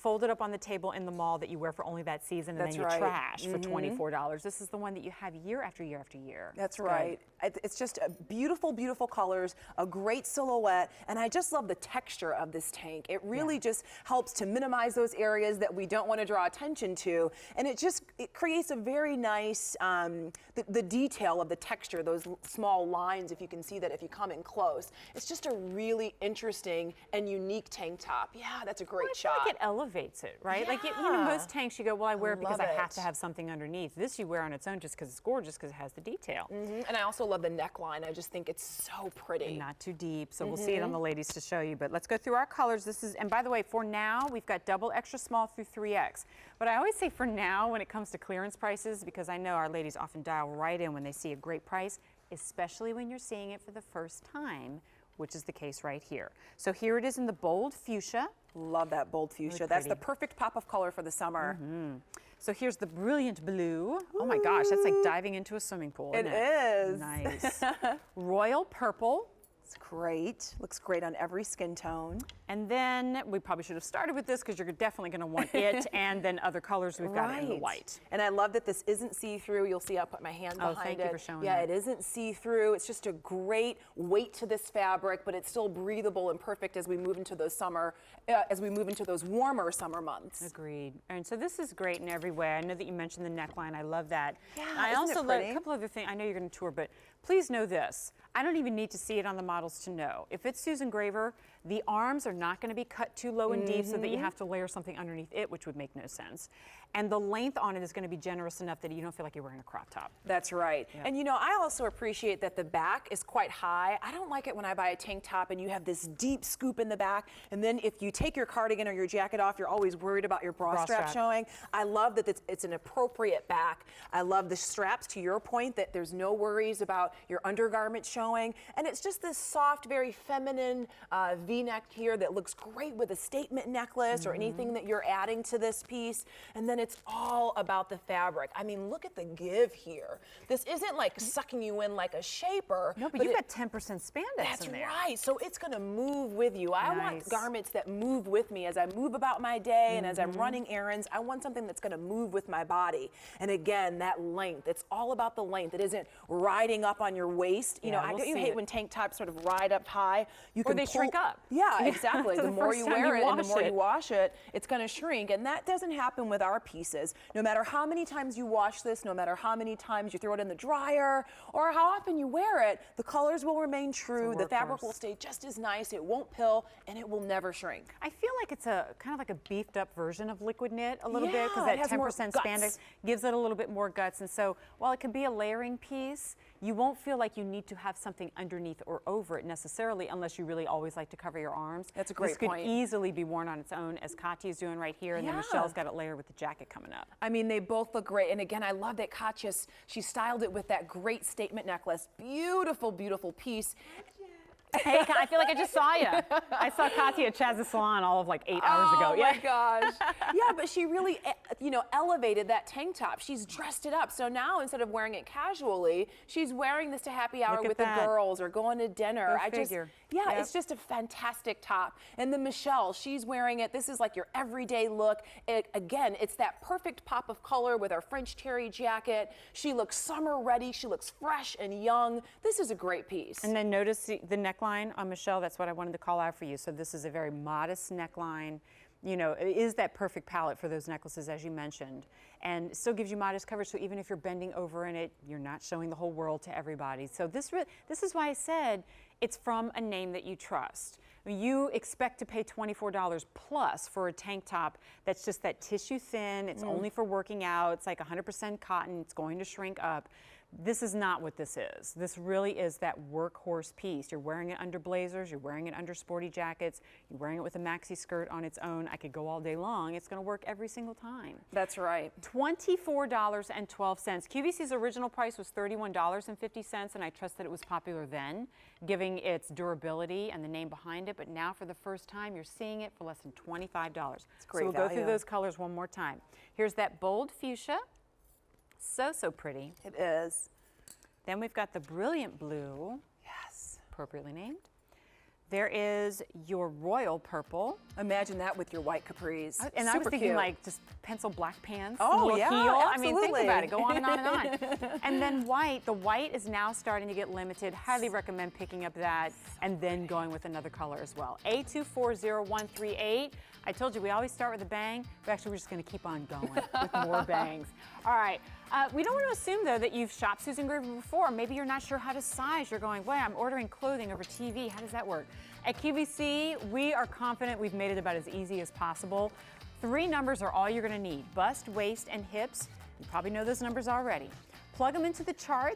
folded up on the table in the mall that you wear for only that season and then you trash for $24. This is the one that you have year after year after year. That's right. It's just a beautiful, beautiful colors, a great silhouette, and I just love the texture of this tank. It really just helps to minimize those areas that we don't want to draw attention to, and it creates a very nice, the detail of the texture, those small lines, if you can see that if you come in close. It's just a really interesting and unique tank top. Yeah, that's a great shot. I feel like it elevates it, right? Yeah. Like, you know, most tanks you go, well, I wear it because I have to have something underneath. This you wear on its own just because it's gorgeous, because it has the detail. And I also love the neckline. I just think it's so pretty. And not too deep, so we'll see it on the ladies to show you. But let's go through our colors. This is, and by the way, for now, we've got double extra small through 3X. But I always say for now when it comes to clearance prices, because I know our ladies often dial right in when they see a great price, especially when you're seeing it for the first time, which is the case right here. So here it is in the bold fuchsia. Love that bold fuchsia. Really that's the perfect pop of color for the summer. So here's the brilliant blue. Oh my gosh, that's like diving into a swimming pool, isn't it? It is. Nice. Royal purple. It's great. Looks great on every skin tone. And then we probably should have started with this because you're definitely going to want it, and then other colors we've got in the white. And I love that this isn't see-through. You'll see I'll put my hand behind it. Oh, thank you for showing that. Yeah, it isn't see-through. It's just a great weight to this fabric, but it's still breathable and perfect as we move into those warmer summer months. Agreed. And so this is great in every way. I know that you mentioned the neckline. I love that. Yeah, I also love a couple other things. I know you're going to tour, but please know this. I don't even need to see it on the models to know. If it's Susan Graver, the arms are not going to be cut too low and deep so that you have to layer something underneath it, which would make no sense. And the length on it is going to be generous enough that you don't feel like you're wearing a crop top. That's right. Yeah. And you know, I also appreciate that the back is quite high. I don't like it when I buy a tank top and you have this deep scoop in the back, and then if you take your cardigan or your jacket off, you're always worried about your bra strap showing. I love that it's an appropriate back. I love the straps, to your point, that there's no worries about your undergarment showing. And it's just this soft, very feminine V-neck here that looks great with a statement necklace or anything that you're adding to this piece. And then it's all about the fabric. I mean, look at the give here. This isn't like sucking you in like a shaper. No, but you've got 10% spandex in there. That's right. So it's going to move with you. I want garments that move with me as I move about my day and as I'm running errands. I want something that's going to move with my body. And again, that length. It's all about the length. It isn't riding up on your waist. You know, I don't you hate when tank tops sort of ride up high. You or they shrink up. Yeah, exactly. The more you wear it and the more you wash it, it's going to shrink. And that doesn't happen with our pieces. No matter how many times you wash this, no matter how many times you throw it in the dryer, or how often you wear it, the colors will remain true. The fabric will stay just as nice. It won't pill, and it will never shrink. I feel like it's a kind of like a beefed up version of liquid knit a little bit, because that 10% spandex gives it a little bit more guts. And so while it can be a layering piece, you won't feel like you need to have something underneath or over it necessarily, unless you really always like to cover your arms. That's a great point. This could easily be worn on its own, as Katya's doing right here, and then Michelle's got it layered with the jacket coming up. I mean, they both look great. And again, I love that Katya, she styled it with that great statement necklace. Beautiful, beautiful piece. Hey, I feel like I just saw you. I saw Katya at Chaz's salon all of like 8 hours ago. Oh my gosh. Yeah, but she really, you know, elevated that tank top. She's dressed it up. So now instead of wearing it casually, she's wearing this to happy hour with the girls or going to dinner. It's just a fantastic top. And then Michelle, she's wearing it. This is like your everyday look. Again, it's that perfect pop of color with our French terry jacket. She looks summer ready. She looks fresh and young. This is a great piece. And then notice the neckline on Michelle. That's what I wanted to call out for you. So this is a very modest neckline. You know, it is that perfect palette for those necklaces, as you mentioned, and still gives you modest coverage. So even if you're bending over in it, you're not showing the whole world to everybody. So this is why I said it's from a name that you trust. You expect to pay $24 plus for a tank top that's just that tissue thin. It's only for working out. It's like 100% cotton. It's going to shrink up. This is not what this is. This really is that workhorse piece. You're wearing it under blazers, you're wearing it under sporty jackets, you're wearing it with a maxi skirt on its own. I could go all day long. It's going to work every single time. That's right. $24.12. QVC's original price was $31.50, and I trust that it was popular then, giving its durability and the name behind it. But now, for the first time, you're seeing it for less than $25. It's great so we'll go through those colors one more time. Here's that bold fuchsia. So pretty. It is. Then we've got the brilliant blue. Yes. Appropriately named. There is your royal purple. Imagine that with your white capris. And I was Super thinking cute. like just pencil black pants. Oh, little yeah, heel. I mean, think absolutely. about it. Go on and on and on. And then white. The white is now starting to get limited. Highly recommend picking up that and then going with another color as well. A240138. I told you we always start with a bang, but actually we're just going to keep on going with more bangs. All right. We don't want to assume, though, that you've shopped Susan Graver before. Maybe you're not sure how to size. You're going, wait, I'm ordering clothing over TV. How does that work? At QVC, we are confident we've made it about as easy as possible. 3 numbers are all you're going to need: bust, waist, and hips. You probably know those numbers already. Plug them into the chart.